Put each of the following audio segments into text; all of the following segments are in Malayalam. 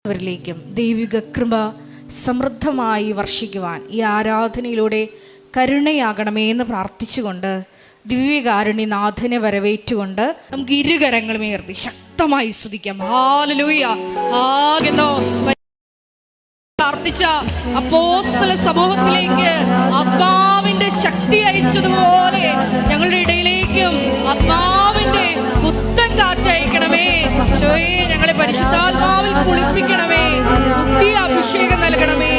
വരിലേക്കും ദൈവിക കൃപ സമൃദ്ധമായി വർഷിക്കുവാൻ ഈ ആരാധനയിലൂടെ കരുണയാകണമേ എന്ന് പ്രാർത്ഥിച്ചുകൊണ്ട് ദിവ്യകാരുണ്യനാഥനെ വരവേറ്റുകൊണ്ട് നമുക്ക് ഇരുകരങ്ങളും ഉയർത്തി ശക്തമായി സ്തുതിക്കാം. ഹല്ലേലൂയ. പ്രാർത്ഥിച്ച അപ്പോസ്തല സമൂഹത്തിലേക്ക് ആത്മാവിന്റെ ശക്തി അയച്ചതുപോലെ ഞങ്ങളുടെ ഇടയിലേക്കും ആത്മാവിന്റെ പുത്തൻ കാറ്റയക്കണമേ. ഞങ്ങളെ പരിശുദ്ധാത്മാവിൽ കുളിപ്പിക്കണമേ. പുതിയ അഭിഷേകം നൽകണമേ.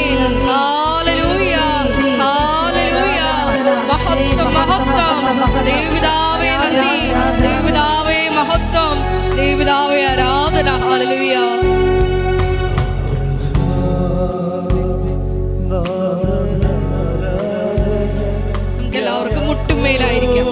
Hallelujah, hallelujah. മഹത്വം, മഹത്വം. ദൈവപിതാവേ നന്ദി, ദൈവപിതാവേ മഹത്വം, ദൈവപിതാവേ ആരാധന. ഹല്ലേലൂയ. നമുക്കെല്ലാവർക്കും മുട്ടുമേലായിരിക്കാം.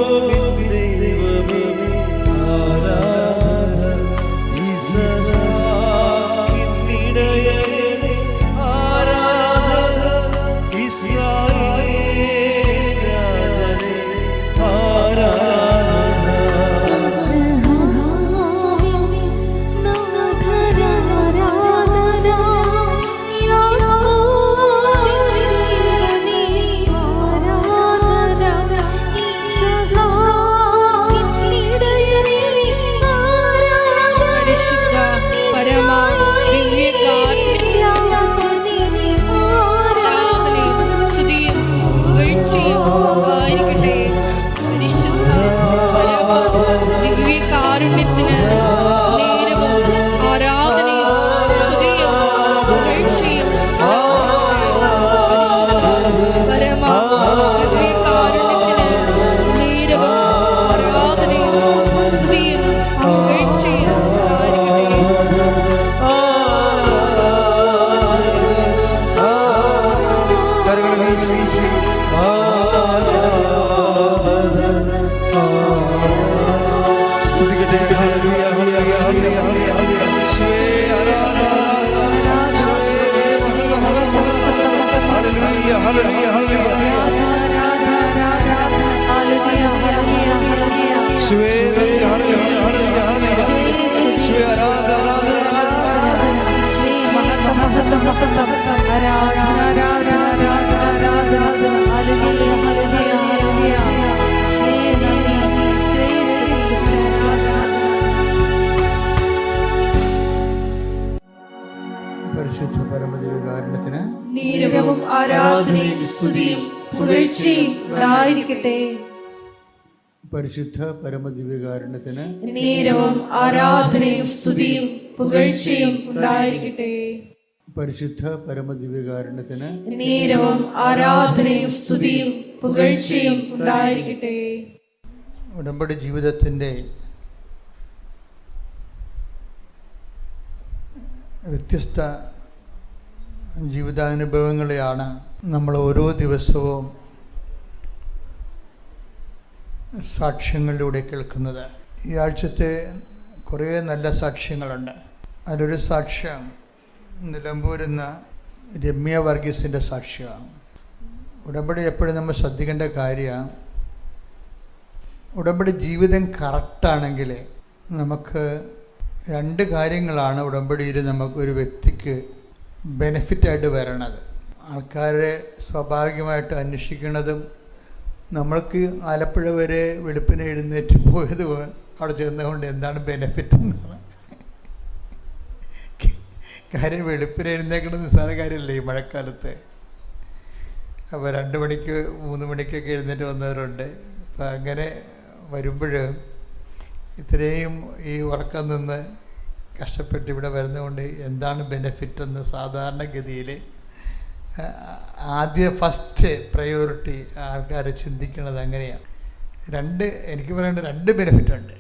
പരിശുദ്ധ പരമദിവ്യകാരുണ്യത്തിന് നീരവും ആരാധനയും സ്തുതിയും പുകഴ്ചയും ഉണ്ടായിരിക്കട്ടെ. പരിശുദ്ധ പരമദിവ്യകാരുണ്യത്തിന് നീരവും ആരാധനയും സ്തുതിയും പുകഴ്ചയും ഉണ്ടായിരിക്കട്ടെ. പരിശുദ്ധ പരമദിവ്യകാരുണ്യത്തിന് നീരവും ആരാധനയും സ്തുതിയും പുകഴ്ചയും ഉണ്ടായിരിക്കട്ടെ. ഉടമ്പടി ജീവിതത്തിൻ്റെ വ്യത്യസ്ത ജീവിതാനുഭവങ്ങളെയാണ് നമ്മൾ ഓരോ ദിവസവും സാക്ഷ്യങ്ങളിലൂടെ കേൾക്കുന്നത്. ഈ ആഴ്ചത്തെ കുറേ നല്ല സാക്ഷ്യങ്ങളുണ്ട്. അതിലൊരു സാക്ഷ്യം നിലമ്പൂരുന്ന രമ്യ വർഗീസിൻ്റെ സാക്ഷ്യമാണ്. ഉടമ്പടി എപ്പോഴും നമ്മൾ ശ്രദ്ധിക്കേണ്ട കാര്യമാണ്, ഉടമ്പടി ജീവിതം കറക്റ്റാണെങ്കിൽ നമുക്ക് രണ്ട് കാര്യങ്ങളാണ് ഉടമ്പടിയിൽ നമുക്കൊരു വ്യക്തിക്ക് ബെനിഫിറ്റായിട്ട് വരണത്. ആൾക്കാരെ സ്വാഭാവികമായിട്ട് അന്വേഷിക്കുന്നതും നമ്മൾക്ക് ആലപ്പുഴ വരെ വെളുപ്പിനെ എഴുന്നേറ്റ് പോയത് അവിടെ ചെന്നുകൊണ്ട് എന്താണ് ബെനിഫിറ്റ് എന്നാണ്. കാര്യം വെളുപ്പിനെ എഴുന്നേക്കുന്നത് നിസ്സാര കാര്യമല്ലേ ഈ മഴക്കാലത്ത്. അപ്പോൾ 2 മണിക്ക് 3 മണിക്കൊക്കെ എഴുന്നേറ്റ് വന്നവരുണ്ട്. അപ്പം അങ്ങനെ വരുമ്പോൾ ഇത്രയും ഈ ഉറക്കം നിന്ന് കഷ്ടപ്പെട്ട് ഇവിടെ വരുന്നതുകൊണ്ട് എന്താണ് ബെനിഫിറ്റ് എന്ന് സാധാരണഗതിയിൽ ഫസ്റ്റ് പ്രയോറിറ്റി ആൾക്കാർ ചിന്തിക്കുന്നത് അങ്ങനെയാണ്. എനിക്ക് പറയേണ്ട 2 ബെനിഫിറ്റുണ്ട്.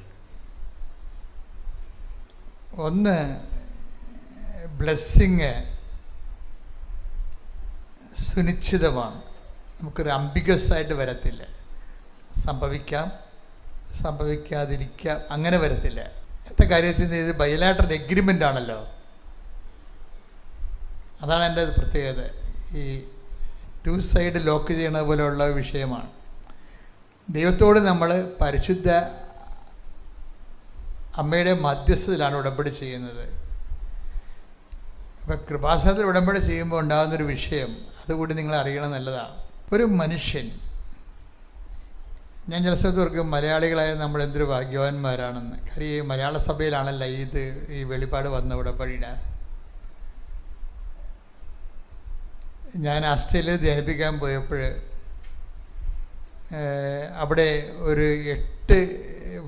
ഒന്ന്, ബ്ലെസ്സിങ് സുനിശ്ചിതമാണ്. നമുക്കൊരു അംബിഗസായിട്ട് വരത്തില്ല. സംഭവിക്കാം, സംഭവിക്കാതിരിക്കാം, അങ്ങനെ വരത്തില്ല. എന്താ കാര്യത്തിൽ ഇത് ബൈലാറ്ററൽ എഗ്രിമെൻ്റ് ആണല്ലോ. അതാണ് എൻ്റെ പ്രത്യേകത. ഈ 2 സൈഡ് ലോക്ക് ചെയ്യണ പോലെയുള്ള വിഷയമാണ്. ദൈവത്തോട് നമ്മൾ പരിശുദ്ധ അമ്മയുടെ മധ്യസ്ഥതയിലാണ് ഉടമ്പടി ചെയ്യുന്നത്. അപ്പോൾ കൃപാസനത്തിൽ ഉടമ്പടി ചെയ്യുമ്പോൾ ഉണ്ടാകുന്നൊരു വിഷയം അതുകൂടി നിങ്ങൾ അറിയണം നല്ലതാണ്. ഒരു മനുഷ്യൻ, ഞാൻ ചില സ്ഥലത്ത് ഓർക്കും മലയാളികളായ നമ്മൾ എന്തൊരു ഭാഗ്യവാന്മാരാണെന്ന്. കാര്യം ഈ മലയാള സഭയിലാണല്ലോ ഈ വെളിപ്പാട് വന്ന ഉടമ്പടിയുടെ. ഞാൻ ഓസ്ട്രേലിയയിൽ ധ്യാനിപ്പിക്കാൻ പോയപ്പോൾ അവിടെ ഒരു 8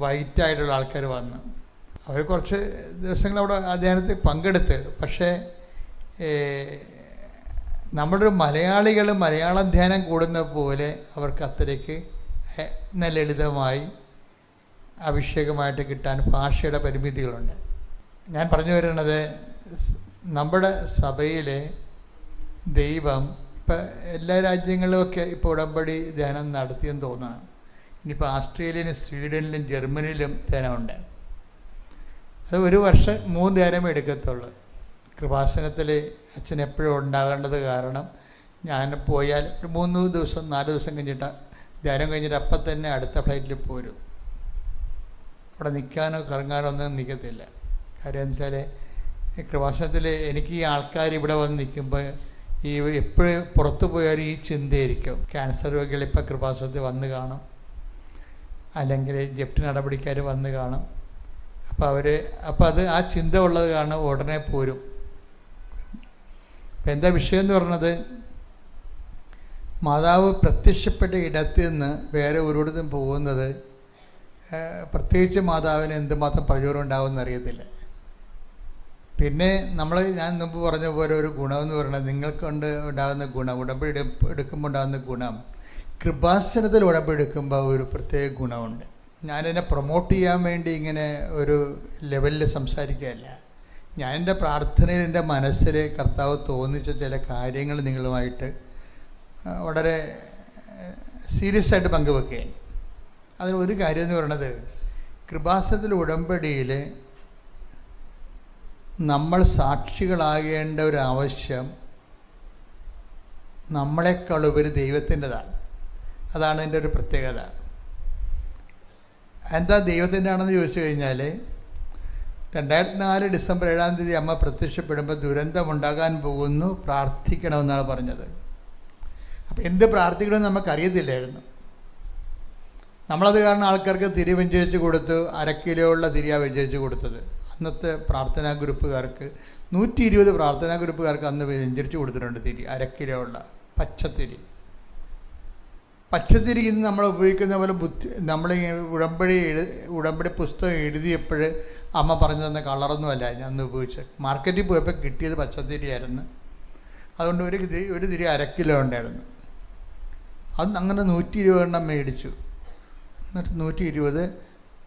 വൈറ്റായിട്ടുള്ള ആൾക്കാർ വന്നു. അവർ കുറച്ച് ദിവസങ്ങൾ അവിടെ ആ ധ്യാനത്തിൽ പങ്കെടുത്ത്. പക്ഷേ നമ്മളൊരു മലയാളികൾ മലയാളം ധ്യാനം കൂടുന്ന പോലെ അവർക്ക് അത്രയ്ക്ക് ലളിതമായി അഭിഷേകമായിട്ട് കിട്ടാൻ ഭാഷയുടെ പരിമിതികളുണ്ട്. ഞാൻ പറഞ്ഞു വരുന്നത്, നമ്മുടെ സഭയിലെ ദൈവം ഇപ്പം എല്ലാ രാജ്യങ്ങളിലുമൊക്കെ ഇപ്പോൾ ഉടമ്പടി ധ്യാനം നടത്തിയെന്ന് തോന്നുന്നു. ഇനിയിപ്പോൾ ഓസ്ട്രേലിയയിലും സ്വീഡനിലും ജർമ്മനിയിലും ധ്യാനമുണ്ട്. അത് ഒരു വർഷം 3 ധ്യാനമേ എടുക്കത്തുള്ളൂ. കൃപാസനത്തിൽ അച്ഛൻ എപ്പോഴും ഉണ്ടാകേണ്ടത് കാരണം ഞാൻ പോയാൽ ഒരു 3 ദിവസം 4 ദിവസം കഴിഞ്ഞിട്ട് ധ്യാനം കഴിഞ്ഞിട്ട് അപ്പം തന്നെ അടുത്ത ഫ്ലൈറ്റിൽ പോരും. അവിടെ നിൽക്കാനോ കറങ്ങാനോ ഒന്നും നിൽക്കത്തില്ല. കാര്യം എന്ന് വെച്ചാൽ കൃപാസനത്തിൽ എനിക്ക് ഈ ആൾക്കാർ ഇവിടെ വന്ന് നിൽക്കുമ്പോൾ ഈ എപ്പോഴും പുറത്തു പോയാലും ഈ ചിന്തയായിരിക്കും. ക്യാൻസർ രോഗികൾ ഇപ്പോൾ കൃപാസനത്തിൽ വന്ന് കാണും, അല്ലെങ്കിൽ ജപ്തി നടപടിക്കാർ വന്ന് കാണും. അപ്പോൾ അത് ആ ചിന്ത ഉള്ളത് കാരണം ഉടനെ പോരും. അപ്പം എന്താ വിഷയം എന്ന് പറഞ്ഞത്, മാതാവ് പ്രത്യക്ഷപ്പെട്ട ഇടത്ത് നിന്ന് വേറെ ഒരിടത്തും പോകുന്നത് പ്രത്യേകിച്ച് മാതാവിന് എന്തുമാത്രം പ്രചോദനം ഉണ്ടാകുമെന്ന് അറിയത്തില്ല. പിന്നെ ഞാൻ മുമ്പ് പറഞ്ഞ പോലെ ഒരു ഗുണമെന്ന് പറയുന്നത്, നിങ്ങൾക്കൊണ്ട് ഉണ്ടാകുന്ന ഗുണം, ഉടമ്പടി എടുക്കുമ്പോൾ ഉണ്ടാകുന്ന ഗുണം, കൃപാസനത്തിൽ ഉടമ്പടി എടുക്കുമ്പോൾ ഒരു പ്രത്യേക ഗുണമുണ്ട്. ഞാനെന്നെ പ്രൊമോട്ട് ചെയ്യാൻ വേണ്ടി ഇങ്ങനെ ഒരു ലെവലിൽ സംസാരിക്കുകയല്ല. ഞാൻ എൻ്റെ പ്രാർത്ഥനയിൽ എൻ്റെ മനസ്സിൽ കർത്താവ് തോന്നിച്ച ചില കാര്യങ്ങൾ നിങ്ങളുമായിട്ട് വളരെ സീരിയസ് ആയിട്ട് പങ്കുവെക്കുകയാണ്. അതിൽ ഒരു കാര്യം എന്ന് പറയുന്നത്, കൃപാസനത്തിൽ ഉടമ്പടിയിൽ നമ്മൾ സാക്ഷികളാകേണ്ട ഒരു ആവശ്യം നമ്മളെക്കാളുപരി ദൈവത്തിൻ്റെതാണ്. അതാണ് എൻ്റെ ഒരു പ്രത്യേകത. എന്താ ദൈവത്തിൻ്റെ ആണെന്ന് ചോദിച്ചു കഴിഞ്ഞാൽ, 2004 ഡിസംബർ 7-ാം തീയതി അമ്മ പ്രത്യക്ഷപ്പെടുമ്പോൾ ദുരന്തമുണ്ടാകാൻ പോകുന്നു, പ്രാർത്ഥിക്കണമെന്നാണ് പറഞ്ഞത്. അപ്പോൾ എന്ത് പ്രാർത്ഥിക്കണമെന്ന് നമുക്കറിയത്തില്ലായിരുന്നു. നമ്മളത് കാരണം ആൾക്കാർക്ക് തിരി വെഞ്ചരിച്ച് കൊടുത്തു. 1/2 കിലോ ഉള്ള തിരിയാണ് വെഞ്ചരിച്ച് കൊടുത്തത്. അന്നത്തെ പ്രാർത്ഥനാ ഗ്രൂപ്പുകാർക്ക് 120 പ്രാർത്ഥനാ ഗ്രൂപ്പുകാർക്ക് അന്ന് വെഞ്ചരിച്ച് കൊടുത്തിട്ടുണ്ട് തിരി, 1/2 കിലോ ഉള്ള പച്ചത്തിരി. പച്ചത്തിരി ഇന്ന് നമ്മൾ ഉപയോഗിക്കുന്ന പോലെ നമ്മൾ ഉടമ്പടി പുസ്തകം എഴുതിയപ്പോൾ അമ്മ പറഞ്ഞു തന്ന കളറൊന്നുമല്ല ഞാൻ അന്ന് ഉപയോഗിച്ചത്. മാർക്കറ്റിൽ പോയപ്പോൾ കിട്ടിയത് പച്ചത്തിരിയായിരുന്നു. അതുകൊണ്ട് ഒരു തിരി 1/2 കിലോ ഉണ്ടായിരുന്നു. അത് അങ്ങനെ 120 എണ്ണം മേടിച്ചു. എന്നിട്ട് 120.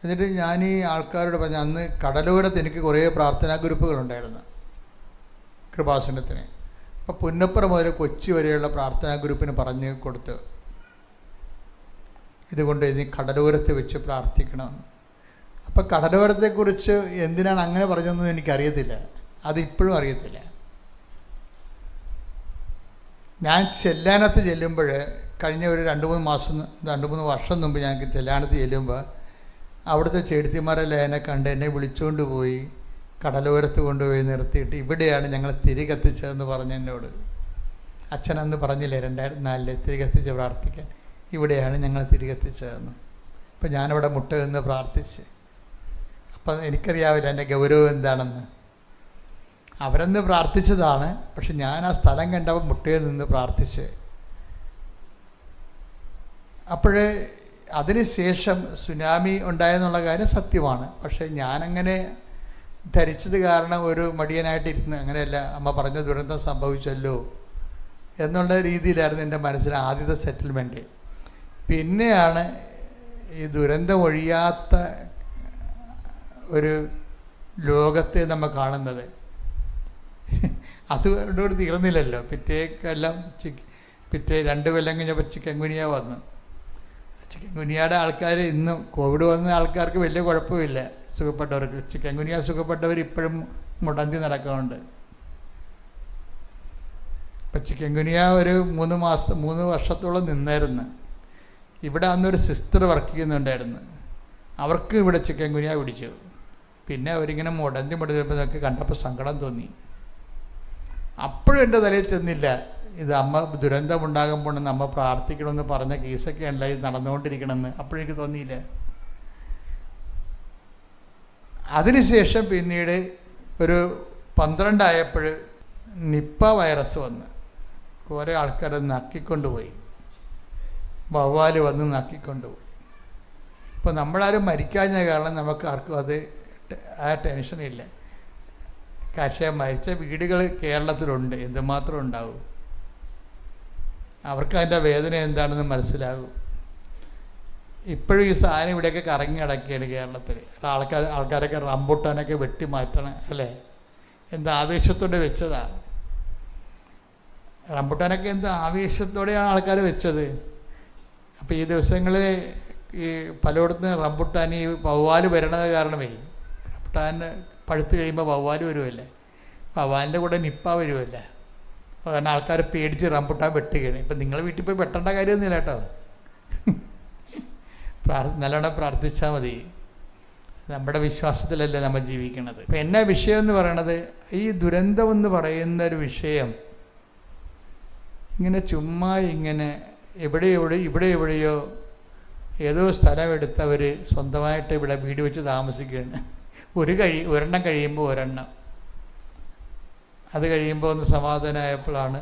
എന്നിട്ട് ഞാൻ ഈ ആൾക്കാരോട് പറഞ്ഞു, അന്ന് കടലോരത്ത് എനിക്ക് കുറേ പ്രാർത്ഥനാ ഗ്രൂപ്പുകളുണ്ടായിരുന്നു കൃപാസനത്തിന്. അപ്പോൾ പുന്നപ്പുറം മുതൽ കൊച്ചി വരെയുള്ള പ്രാർത്ഥനാ ഗ്രൂപ്പിന് പറഞ്ഞ് കൊടുത്ത്, ഇതുകൊണ്ട് ഇനി കടലോരത്ത് വെച്ച് പ്രാർത്ഥിക്കണമെന്ന്. അപ്പോൾ കടലോരത്തെക്കുറിച്ച് എന്തിനാണ് അങ്ങനെ പറഞ്ഞതെന്ന് എനിക്കറിയത്തില്ല, അതിപ്പോഴും അറിയത്തില്ല. ഞാൻ ചെല്ലാനത്ത് ചെല്ലുമ്പോൾ, കഴിഞ്ഞ ഒരു 2-3 വർഷം മുമ്പ് ഞാൻ ചെല്ലാനത്ത് ചെല്ലുമ്പോൾ അവിടുത്തെ ചേട്ടത്തിമാരെല്ലാം എന്നെ കണ്ട് എന്നെ വിളിച്ചുകൊണ്ട് പോയി കടലോരത്ത് കൊണ്ടുപോയി നിർത്തിയിട്ട്, ഇവിടെയാണ് ഞങ്ങൾ തിരി കത്തിച്ചതെന്ന് പറഞ്ഞ് എന്നോട്. അച്ഛനന്ന് പറഞ്ഞില്ലേ 2004 തിരി കത്തിച്ച് പ്രാർത്ഥിക്കാൻ, ഇവിടെയാണ് ഞങ്ങൾ തിരി കത്തിച്ചതെന്ന്. അപ്പം ഞാനവിടെ മുട്ട നിന്ന് പ്രാർത്ഥിച്ച്. അപ്പം എനിക്കറിയാവില്ല എൻ്റെ ഗൗരവം എന്താണെന്ന്. അവരെന്ന് പ്രാർത്ഥിച്ചതാണ്, പക്ഷെ ഞാൻ ആ സ്ഥലം കണ്ടപ്പോൾ മുട്ടയിൽ നിന്ന് പ്രാർത്ഥിച്ച്. അപ്പോഴേ അതിന് ശേഷം സുനാമി ഉണ്ടായെന്നുള്ള കാര്യം സത്യമാണ്. പക്ഷേ ഞാനങ്ങനെ ധരിച്ചത് കാരണം ഒരു മടിയനായിട്ടിരുന്ന്, അങ്ങനെയല്ല, അമ്മ പറഞ്ഞ ദുരന്തം സംഭവിച്ചല്ലോ എന്നുള്ള രീതിയിലായിരുന്നു എൻ്റെ മനസ്സിലെ ആദ്യത്തെ സെറ്റിൽമെൻറ്റ്. പിന്നെയാണ് ഈ ദുരന്തം ഒഴിയാത്ത ഒരു ലോകത്തെ നമ്മൾ കാണുന്നത്. അതുകൊണ്ടോട് തീർന്നില്ലല്ലോ. പിറ്റേ 2 കൊല്ലം കഴിഞ്ഞപ്പോൾ ചിക്കൻ ഗുനിയ വന്നു. ചിക്കൻ ഗുനിയയുടെ ആൾക്കാർ ഇന്നും, കോവിഡ് വന്ന ആൾക്കാർക്ക് വലിയ കുഴപ്പമില്ല, സുഖപ്പെട്ടവർക്ക്. ചിക്കൻ ഗുനിയ സുഖപ്പെട്ടവർ ഇപ്പോഴും മുടന്തി നടക്കുന്നുണ്ട്. ഇപ്പം ചിക്കൻ ഗുനിയ ഒരു 3 വർഷത്തോളം നിന്നായിരുന്നു. ഇവിടെ അന്നൊരു സിസ്റ്റർ വർക്ക് ചെയ്യുന്നുണ്ടായിരുന്നു, അവർക്ക് ഇവിടെ ചിക്കൻ ഗുനിയ പിടിച്ചു. പിന്നെ അവരിങ്ങനെ മുടന്തി നമുക്ക് കണ്ടപ്പോൾ സങ്കടം തോന്നി. അപ്പോഴും എൻ്റെ തലയിൽ ചെന്നില്ല, ഇത് അമ്മ ദുരന്തമുണ്ടാകുമ്പോൾ അമ്മ പ്രാർത്ഥിക്കണമെന്ന് പറഞ്ഞ കേസൊക്കെയല്ല ഇത് നടന്നുകൊണ്ടിരിക്കണമെന്ന്. അപ്പോഴെനിക്ക് തോന്നിയില്ല. അതിനുശേഷം പിന്നീട് ഒരു 12 ആയപ്പോൾ നിപ്പ വൈറസ് വന്ന് കുറേ ആൾക്കാരെ നക്കിക്കൊണ്ടുപോയി, വവ്വാൽ വന്ന് നക്കിക്കൊണ്ടുപോയി. അപ്പോൾ നമ്മളാരും മരിക്കാഞ്ഞ കാരണം നമുക്ക് ആർക്കും അത് ആ ടെൻഷനില്ല. പക്ഷേ മരിച്ച വീടുകൾ കേരളത്തിലുണ്ട്, എന്തുമാത്രം ഉണ്ടാവും, അവർക്ക് അതിൻ്റെ വേദന എന്താണെന്ന് മനസ്സിലാകും. ഇപ്പോഴും ഈ സാധനം ഇവിടെയൊക്കെ കറങ്ങി കിടക്കുകയാണ് കേരളത്തിൽ. ആൾക്കാരൊക്കെ റംബുട്ടാനൊക്കെ വെട്ടി മാറ്റണം അല്ലേ, എന്താ ആവേശത്തോടെ വെച്ചതാ. റംബുട്ടാനൊക്കെ എന്താ ആവേശത്തോടെയാണ് ആൾക്കാർ വെച്ചത്. അപ്പോൾ ഈ ദിവസങ്ങളിൽ ഈ പലയിടത്തും റംബുട്ടാൻ ഈ വവ്വാൽ വരണത് കാരണമേ, റംബുട്ടാൻ പഴുത്ത് കഴിയുമ്പോൾ വവ്വാൽ വരുമല്ലേ, വവ്വാലിൻ്റെ കൂടെ നിപ്പ വരുമല്ലേ. അപ്പോൾ കാരണം ആൾക്കാർ പേടിച്ച് റംബുട്ടാൻ വെട്ടുകയാണ്. ഇപ്പം നിങ്ങൾ വീട്ടിൽ പോയി വെട്ടേണ്ട കാര്യമൊന്നുമില്ല കേട്ടോ, നല്ലോണം പ്രാർത്ഥിച്ചാൽ മതി. നമ്മുടെ വിശ്വാസത്തിലല്ലേ നമ്മൾ ജീവിക്കണത്. അപ്പം എന്നാ വിഷയം എന്ന് പറയണത്, ഈ ദുരന്തം എന്ന് പറയുന്ന ഒരു വിഷയം ഇങ്ങനെ ചുമ്മാ ഇങ്ങനെ എവിടെയോ ഏതോ സ്ഥലം എടുത്തവർ സ്വന്തമായിട്ട് ഇവിടെ വീട് വെച്ച് താമസിക്കുകയാണ്. ഒരെണ്ണം കഴിയുമ്പോൾ ഒരെണ്ണം, അത് കഴിയുമ്പോൾ ഒന്ന് സമാധാനമായപ്പോഴാണ്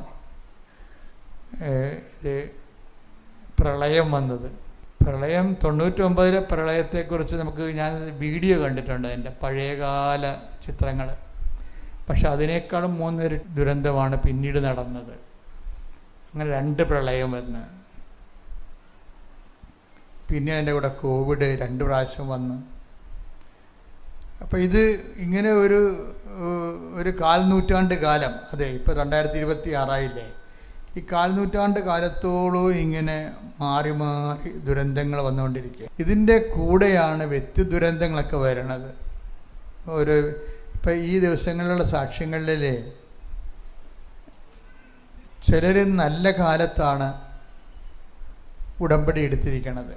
പ്രളയം വന്നത്. പ്രളയം 99 പ്രളയത്തെക്കുറിച്ച് ഞാൻ വീഡിയോ കണ്ടിട്ടുണ്ട്, എൻ്റെ പഴയകാല ചിത്രങ്ങൾ. പക്ഷെ അതിനേക്കാളും 3 ദുരന്തമാണ് പിന്നീട് നടന്നത്. അങ്ങനെ 2 പ്രളയം വന്ന്, പിന്നെ അതിൻ്റെ കൂടെ കോവിഡ് 2 പ്രാവശ്യം വന്നു. അപ്പോൾ ഇത് ഇങ്ങനെ ഒരു 1/4 നൂറ്റാണ്ട് കാലം, അതെ ഇപ്പോൾ 2026 ഈ 1/4 നൂറ്റാണ്ട് കാലത്തോളം ഇങ്ങനെ മാറി മാറി ദുരന്തങ്ങൾ വന്നുകൊണ്ടിരിക്കുക. ഇതിൻ്റെ കൂടെയാണ് വ്യക്തി ദുരന്തങ്ങളൊക്കെ വരണത്. ഇപ്പം ഈ ദിവസങ്ങളിലുള്ള സാക്ഷ്യങ്ങളിൽ ചിലർ നല്ല കാലത്താണ് ഉടമ്പടി എടുത്തിരിക്കണത്.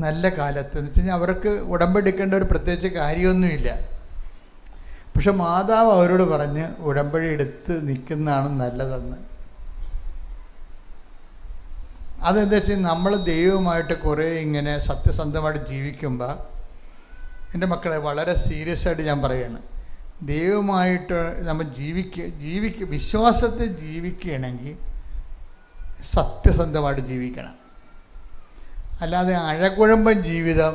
നല്ല കാലത്ത് എന്ന് വെച്ച് കഴിഞ്ഞാൽ അവർക്ക് ഉടമ്പടി എടുക്കേണ്ട ഒരു പ്രത്യേകിച്ച് കാര്യമൊന്നുമില്ല. പക്ഷെ മാതാവ് അവരോട് പറഞ്ഞ് ഉടമ്പടി എടുത്ത് നിൽക്കുന്നതാണ് നല്ലതെന്ന്. അതെന്താ വെച്ചാൽ നമ്മൾ ദൈവമായിട്ട് കുറേ ഇങ്ങനെ സത്യസന്ധമായിട്ട് ജീവിക്കുമ്പോൾ, എൻ്റെ മക്കളെ വളരെ സീരിയസ് ആയിട്ട് ഞാൻ പറയുകയാണ്, ദൈവമായിട്ട് നമ്മൾ വിശ്വാസത്തിൽ ജീവിക്കുകയാണെങ്കിൽ സത്യസന്ധമായിട്ട് ജീവിക്കണം. അല്ലാതെ അഴകുഴമ്പൻ ജീവിതം,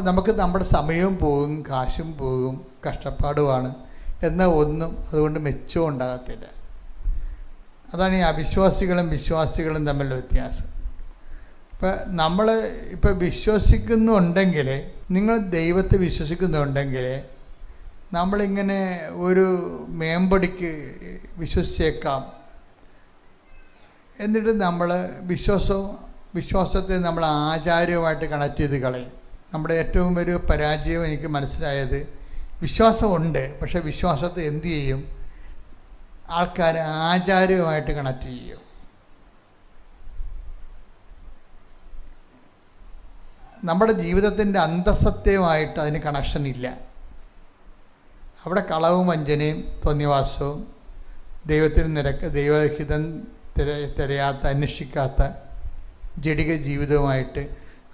നമുക്ക് നമ്മുടെ സമയവും പോകും, കാശും പോകും, കഷ്ടപ്പാടുമാണ്, എന്നാൽ ഒന്നും അതുകൊണ്ട് മെച്ചവും ഉണ്ടാകത്തില്ല. അതാണ് ഈ അവിശ്വാസികളും വിശ്വാസികളും തമ്മിലുള്ള വ്യത്യാസം. നമ്മൾ വിശ്വസിക്കുന്നുണ്ടെങ്കിൽ, നിങ്ങൾ ദൈവത്തെ വിശ്വസിക്കുന്നുണ്ടെങ്കിൽ നമ്മളിങ്ങനെ ഒരു മേമ്പടിക്ക് വിശ്വസിച്ചേക്കാം. എന്നിട്ട് നമ്മൾ വിശ്വാസത്തെ നമ്മൾ ആചാരവുമായിട്ട് കണക്ട് ചെയ്ത് കളയും. നമ്മുടെ ഏറ്റവും വലിയ പരാജയം എനിക്ക് മനസ്സിലായത്, വിശ്വാസമുണ്ട് പക്ഷേ വിശ്വാസത്തെ എന്തു ചെയ്യും, ആൾക്കാർ ആചാരവുമായിട്ട് കണക്ട് ചെയ്യും. നമ്മുടെ ജീവിതത്തിൻ്റെ അന്തസത്യമായിട്ട് അതിന് കണക്ഷൻ ഇല്ല. അവിടെ കളവും വഞ്ചനയും തോന്നിവാസവും ദൈവഹിതം തിരയാത്ത അന്വേഷിക്കാത്ത ജഡിക ജീവിതവുമായിട്ട്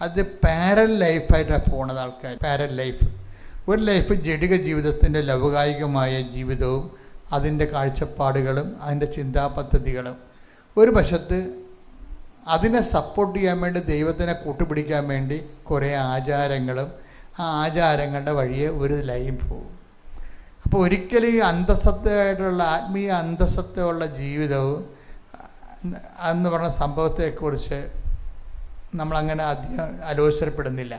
അത് പാരൽ ലൈഫായിട്ടാണ് പോണത് ആൾക്കാർ. പാരൽ ലൈഫ്, ഒരു ലൈഫ് ജഡിക ജീവിതത്തിൻ്റെ ലൗകികമായ ജീവിതവും അതിൻ്റെ കാഴ്ചപ്പാടുകളും അതിൻ്റെ ചിന്താപദ്ധതികളും, ഒരു വശത്ത് അതിനെ സപ്പോർട്ട് ചെയ്യാൻ വേണ്ടി ദൈവത്തിനെ കൂട്ടുപിടിക്കാൻ വേണ്ടി കുറേ ആചാരങ്ങളും ആ ആചാരങ്ങളുടെ വഴിയെ ഒരു ലൈൻ പോകും. അപ്പോൾ ഒരിക്കലും ഈ അന്തസത്തയായിട്ടുള്ള ആത്മീയ അന്തസത്തയുള്ള ജീവിതവും എന്ന് പറഞ്ഞ സംഭവത്തെക്കുറിച്ച് നമ്മളങ്ങനെ അധികം ആലോചിക്കപ്പെടുന്നില്ല.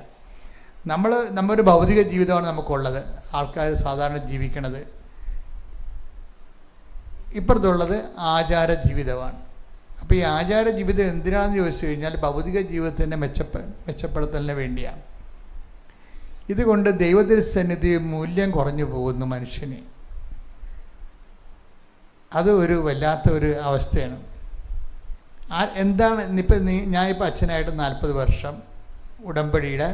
നമ്മൊരു ഭൗതിക ജീവിതമാണ് നമുക്കുള്ളത്, ആൾക്കാർ സാധാരണ ജീവിക്കണത്. ഇപ്പുറത്തുള്ളത് ആചാര ജീവിതമാണ്. അപ്പോൾ ഈ ആചാര ജീവിതം എന്തിനാണെന്ന് ചോദിച്ചു കഴിഞ്ഞാൽ ഭൗതിക ജീവിതത്തിൻ്റെ മെച്ചപ്പെടുത്തലിന് വേണ്ടിയാണ്. ഇതുകൊണ്ട് ദൈവത്തിൻ്റെ സന്നിധി മൂല്യം കുറഞ്ഞു പോകുന്നു മനുഷ്യന്. അത് ഒരു വല്ലാത്ത ഒരു അവസ്ഥയാണ്. എന്താണ് ഞാനിപ്പോൾ അച്ഛനായിട്ട് 40 വർഷം, ഉടമ്പടിയുടെ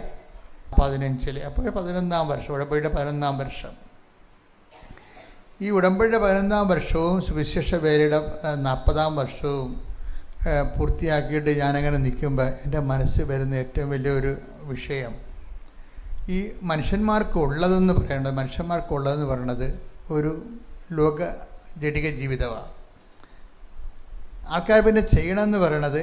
15 അപ്പോൾ 11-ാം വർഷം, ഉടമ്പടിയുടെ 11-ാം വർഷം. ഈ ഉടമ്പടിയുടെ 11-ാം വർഷവും സുവിശേഷ വേലയുടെ 40-ാം വർഷവും പൂർത്തിയാക്കിയിട്ട് ഞാനങ്ങനെ നിൽക്കുമ്പോൾ എൻ്റെ മനസ്സിൽ വരുന്ന ഏറ്റവും വലിയൊരു വിഷയം, ഈ മനുഷ്യന്മാർക്കുള്ളതെന്ന് പറയുന്നത് ഒരു ലോക ജഡിക ജീവിതമാണ്. ആൾക്കാർ പിന്നെ ചെയ്യണമെന്ന് പറയണത്,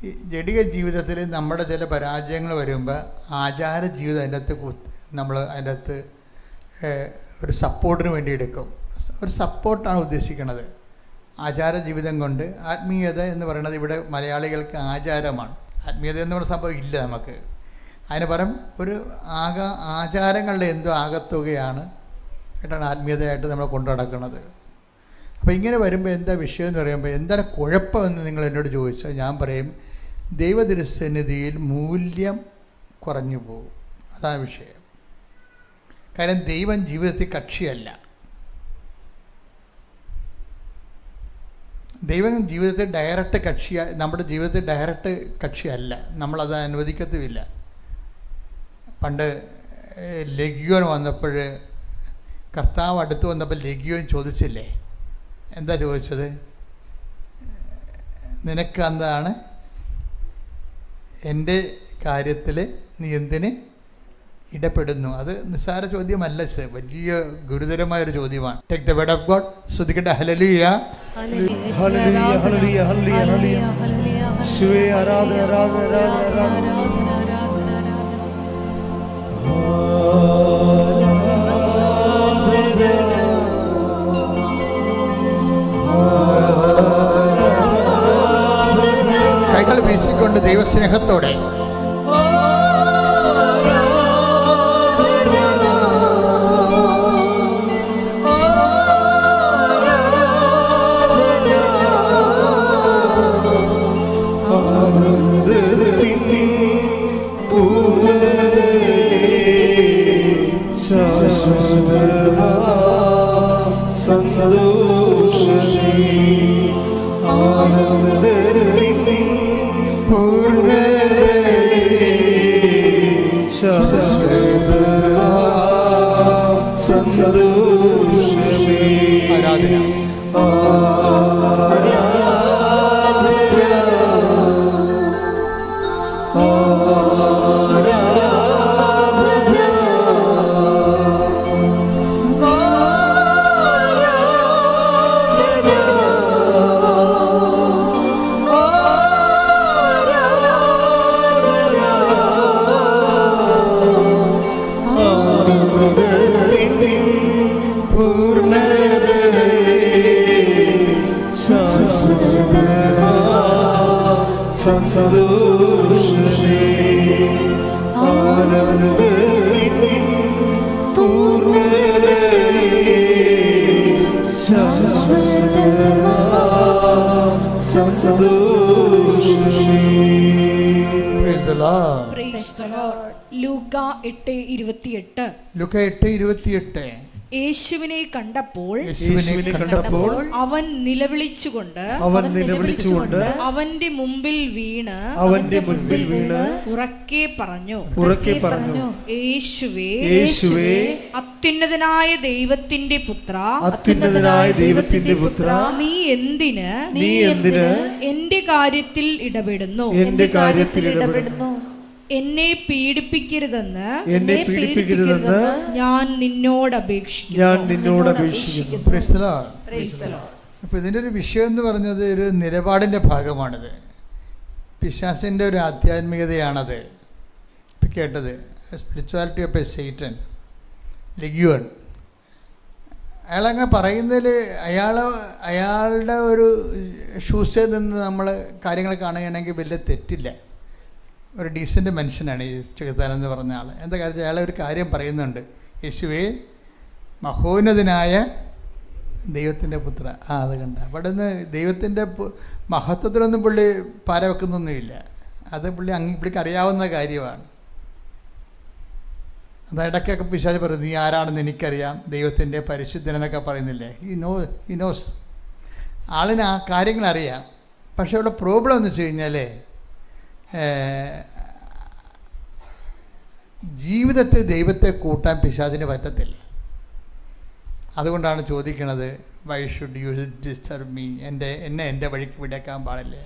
ഈ ജഡിക ജീവിതത്തിൽ നമ്മുടെ ചില പരാജയങ്ങൾ വരുമ്പോൾ ആചാര ജീവിതം അതിൻ്റെ അകത്ത് ഒരു സപ്പോർട്ടിന് വേണ്ടി എടുക്കും. ഒരു സപ്പോർട്ടാണ് ഉദ്ദേശിക്കുന്നത്. ആചാര ജീവിതം കൊണ്ട് ആത്മീയത എന്ന് പറയുന്നത് ഇവിടെ മലയാളികൾക്ക് ആചാരമാണ്. ആത്മീയത എന്ന് പറയുന്ന സംഭവം ഇല്ല നമുക്ക്. അതിന് പകരം ഒരു ആചാരങ്ങളുടെ എന്തോ ആകത്തുകയാണ് കേട്ടാണ് ആത്മീയതയായിട്ട് നമ്മൾ കൊണ്ടു നടക്കുന്നത്. അപ്പോൾ ഇങ്ങനെ വരുമ്പോൾ എന്താ വിഷയം എന്ന് പറയുമ്പോൾ എന്താണ് കുഴപ്പമെന്ന് നിങ്ങൾ എന്നോട് ചോദിച്ചാൽ ഞാൻ പറയും, ദൈവതിരുസന്നിധിയിൽ മൂല്യം കുറഞ്ഞു പോകും. അതാണ് വിഷയം. കാരണം ദൈവം ജീവിതത്തിൽ കക്ഷിയല്ല. ദൈവം ജീവിതത്തിൽ നമ്മുടെ ജീവിതത്തിൽ ഡയറക്റ്റ് കക്ഷിയല്ല. നമ്മളത് അനുവദിക്കത്തുമില്ല. പണ്ട് ലെഗ്യോൻ വന്നപ്പോൾ, കർത്താവ് അടുത്ത് വന്നപ്പോൾ ലെഗ്യോൻ ചോദിച്ചില്ലേ? എന്താ ചോദിച്ചത്? നിനക്ക് എന്താണ് എൻ്റെ കാര്യത്തിൽ നീ എന്തിന് ഇടപെടുന്നു? അത് നിസ്സാര ചോദ്യമല്ല, വലിയ ഗുരുതരമായൊരു ചോദ്യമാണ്. Take the word of God. ശ്രുതിക്കട്ടെ ഹല്ലേലൂയ, ഹല്ലേലൂയ, ഹല്ലേലൂയ, ഹല്ലേലൂയ, യേശുവേ ആരാധന, ആരാധന, ആരാധന, കൈകൾ വീശിക്കൊണ്ട് ദൈവസ്നേഹത്തോടെ ലൂക്ക 8:28 യേശുവിനെ കണ്ടപ്പോൾ അവൻ നിലവിളിച്ചുകൊണ്ട് അവന്റെ മുമ്പിൽ വീണ് ഉറക്കെ പറഞ്ഞു, യേശുവേ, അത്യുന്നതനായ ദൈവത്തിന്റെ പുത്ര, നീ എന്തിന് എന്റെ കാര്യത്തിൽ ഇടപെടുന്നു? എന്നെ പീഡിപ്പിക്കരുതെന്ന് ഞാൻ നിന്നോട് അപേക്ഷിക്കുന്നു. അപ്പോൾ ഇതിൻ്റെ ഒരു വിഷയം എന്ന് പറഞ്ഞത് ഒരു നിലപാടിൻ്റെ ഭാഗമാണിത്. പിശാചിൻ്റെ ഒരു ആധ്യാത്മികതയാണത്. ഇപ്പം കേട്ടത് സ്പിരിച്വാലിറ്റി ഓഫ് എ സൈറ്റൻ, ലെഗ്യോൻ. അയാളങ്ങനെ പറയുന്നതിൽ അയാളുടെ ഒരു ഷൂസിൽ നിന്ന് നമ്മൾ കാര്യങ്ങൾ കാണുകയാണെങ്കിൽ വലിയ തെറ്റില്ല. ഒരു ഡീസൻ്റ് മനുഷ്യനാണ് ഈ ചെകുത്താൻ എന്ന് പറഞ്ഞ ആൾ. എന്താ കാര്യം, അയാളെ ഒരു കാര്യം പറയുന്നുണ്ട്, യേശുവേ, മഹോന്നതനായ ദൈവത്തിൻ്റെ പുത്ര. അത് കണ്ട അവിടെ നിന്ന് ദൈവത്തിൻ്റെ മഹത്വത്തിലൊന്നും പുള്ളി പാര വെക്കുന്നൊന്നുമില്ല. അത് പുള്ളിക്ക് അറിയാവുന്ന കാര്യമാണ്. അത് ഇടയ്ക്കൊക്കെ പിശാച് പറയും, നീ ആരാണെന്ന് എനിക്കറിയാം, ദൈവത്തിൻ്റെ പരിശുദ്ധനെന്നൊക്കെ പറയുന്നില്ലേ. ഈ നോസ് ആളിന് ആ കാര്യങ്ങളറിയാം. പക്ഷെ ഇവിടെ പ്രോബ്ലം എന്ന് വെച്ച് കഴിഞ്ഞാൽ ജീവിതത്തിൽ ദൈവത്തെ കൂട്ടാൻ പിശാചിന് പറ്റത്തില്ല. അതുകൊണ്ടാണ് ചോദിക്കണത്, why should you disturb me, എൻ്റെ വഴിക്ക് വിട്ടേക്കാൻ പാടില്ലേ.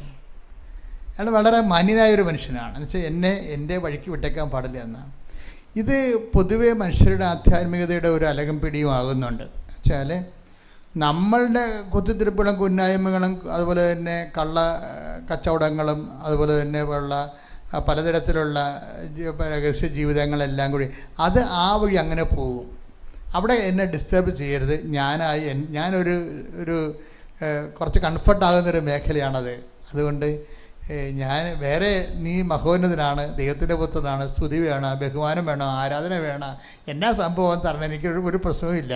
അയാൾ വളരെ മാന്യനായൊരു മനുഷ്യനാണ്. എന്നുവെച്ചാൽ എൻ്റെ വഴിക്ക് വിട്ടേക്കാൻ പാടില്ല എന്നാണ്. ഇത് പൊതുവെ മനുഷ്യരുടെ ആധ്യാത്മികതയുടെ ഒരു അലകം പിടിയും ആകുന്നുണ്ട്. വെച്ചാൽ നമ്മളുടെ കുത്തിത്തിരിപ്പുകളും കുന്നായ്മകളും അതുപോലെ തന്നെ കള്ള കച്ചവടങ്ങളും അതുപോലെ തന്നെ ഉള്ള പലതരത്തിലുള്ള രഹസ്യ ജീവിതങ്ങളെല്ലാം കൂടി അത് ആ വഴി അങ്ങനെ പോകും. അവിടെ എന്നെ ഡിസ്റ്റർബ് ചെയ്യരുത്. ഞാനൊരു കുറച്ച് കംഫർട്ടാകുന്നൊരു മേഖലയാണത്. അതുകൊണ്ട് നീ മഹോന്നതനാണ്, ദൈവത്തിൻ്റെ പുത്രനാണ്, സ്തുതി വേണം, ബഹുമാനം വേണം, ആരാധന വേണം, എന്നാ സംഭവം തരണം, എനിക്ക് ഒരു പ്രശ്നവും ഇല്ല.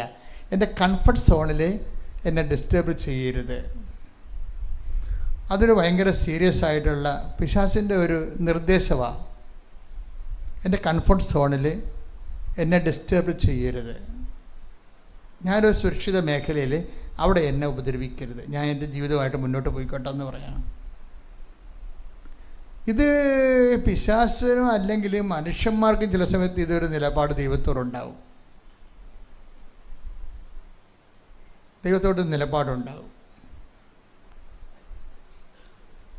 എൻ്റെ കംഫർട്ട് സോണിൽ എന്നെ ഡിസ്റ്റർബ് ചെയ്യരുത്. അതൊരു ഭയങ്കര സീരിയസ് ആയിട്ടുള്ള പിശാചിൻ്റെ ഒരു നിർദ്ദേശമാണ്. എൻ്റെ കംഫർട്ട് സോണിൽ എന്നെ ഡിസ്റ്റർബ് ചെയ്യരുത്. ഞാനൊരു സുരക്ഷിത മേഖലയിൽ അവിടെ എന്നെ ഉപദ്രവിക്കരുത്. ഞാൻ എൻ്റെ ജീവിതമായിട്ട് മുന്നോട്ട് പോയിക്കോട്ടെ എന്ന് പറയണം. ഇത് പിശാചിനും അല്ലെങ്കിൽ മനുഷ്യന്മാർക്കും ചില സമയത്ത് ഇതൊരു നിലപാട് ദൈവത്തോടുണ്ടാവും. ദൈവത്തോട് നിലപാടുണ്ടാവും.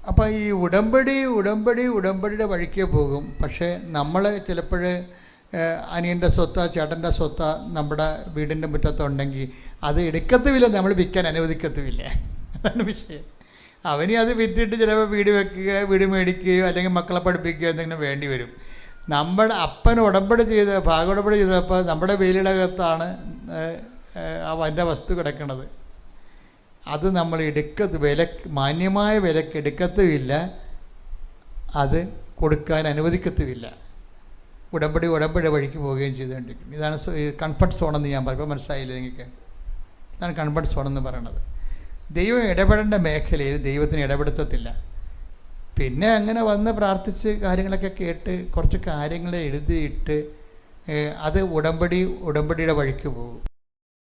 അപ്പം ഈ ഉടമ്പടിയുടെ വഴിക്കേ പോകും. പക്ഷേ നമ്മൾ ചിലപ്പോൾ അനിയൻ്റെ സ്വത്ത ചേട്ടൻ്റെ സ്വത്ത നമ്മുടെ വീടിൻ്റെ മുറ്റത്തുണ്ടെങ്കിൽ അത് എടുക്കത്തുമില്ല, നമ്മൾ വിൽക്കാൻ അനുവദിക്കത്തുമില്ല. അതാണ് വിഷയം. അവന് അത് വിറ്റിട്ട് ചിലപ്പോൾ വീട് മേടിക്കുകയോ അല്ലെങ്കിൽ മക്കളെ പഠിപ്പിക്കുകയോ എന്തെങ്കിലും വേണ്ടി വരും. നമ്മുടെ അപ്പൻ ഉടമ്പടി ചെയ്തപ്പോൾ നമ്മുടെ വേലിടകത്താണ് അവൻ്റെ വസ്തു കിടക്കുന്നത്. അത് നമ്മൾ മാന്യമായ വിലക്ക് എടുക്കത്തുമില്ല, അത് കൊടുക്കാൻ അനുവദിക്കത്തുമില്ല. ഉടമ്പടി വഴിക്ക് പോവുകയും ചെയ്തുകൊണ്ടിരിക്കും. ഇതാണ് കംഫർട്ട് സോണെന്ന് ഞാൻ പറയും. മനസ്സിലായില്ല നിങ്ങൾക്ക്? ഇതാണ് കംഫർട്ട് സോണെന്ന് പറയണത്. ദൈവം ഇടപെടേണ്ട മേഖലയിൽ ദൈവത്തിന് ഇടപെടുത്തത്തില്ല. പിന്നെ അങ്ങനെ വന്ന് പ്രാർത്ഥിച്ച് കാര്യങ്ങളൊക്കെ കേട്ട് കുറച്ച് കാര്യങ്ങൾ എഴുതിയിട്ട് അത് ഉടമ്പടിയുടെ വഴിക്ക് പോകും.